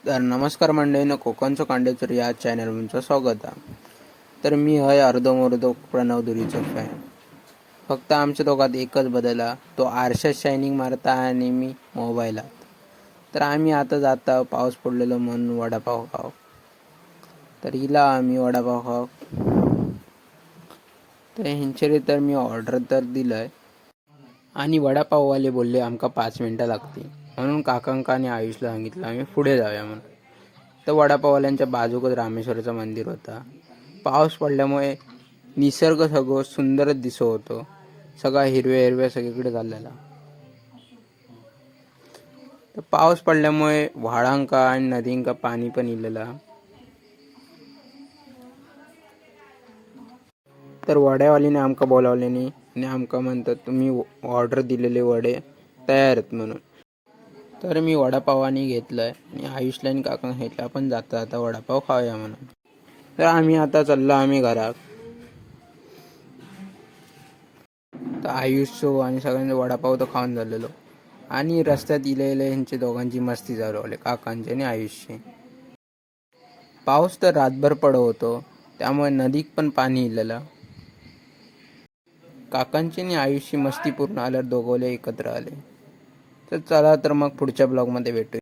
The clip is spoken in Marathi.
तर नमस्कार मंडळीनं, कोकणचं कांडेचोर या चॅनल तुमचं स्वागत आहे. तर मी हय अर्धो प्रणव दुरीचा फॅन. फक्त आमच्या दोघात एकच बदला, तो आरशात शायनिंग मारता आणि मी मोबाईलात. तर आम्ही आता जाता पाऊस पडलेलो म्हणून वडापाव खाव. तर हिला आम्ही वडापाव खाव. तर ह्यांचे तर मी ऑर्डर तर दिलंय आणि वडापाववाले बोलले आमका 5 मिनटं लागतील. म्हणून काकांका आणि आयुषला सांगितलं आम्ही पुढे जाऊया म्हणून. तर वडापाववाल्यांच्या बाजूकच रामेश्वरचं मंदिर होता. पाऊस पडल्यामुळे निसर्ग सगळं सुंदरच दिसत होतं. सगळा हिरव्या सगळीकडे झालेला. तर पाऊस पडल्यामुळे व्हाळांका आणि नदींका पाणी पण इलेला. तर वड्यावालीने आमका बोलावल्याने आणि आमका म्हणतात तुम्ही ऑर्डर दिलेले वडे तयार आहेत म्हणून. तर मी वडापावानी घेतलाय आणि आयुषला आणि काका घेतला आपण जाता आता वडापाव खाऊया म्हणून. तर आम्ही आता चाललो आम्ही घरात. तर आयुषचो आणि सगळ्यांचा वडापाव तर खाऊन झालेलो आणि रस्त्यात इले यांची दोघांची मस्ती चालू आली, काकांची आणि आयुषची. पाऊस तर रातभर पडत होतो त्यामुळे नदीत पण पाणी इलेलं. काकांची आणि आयुषची मस्ती पूर्ण आल्यावर दोघवले एकत्र आले. तर चला तर मग पुढच्या ब्लॉगमध्ये भेटू.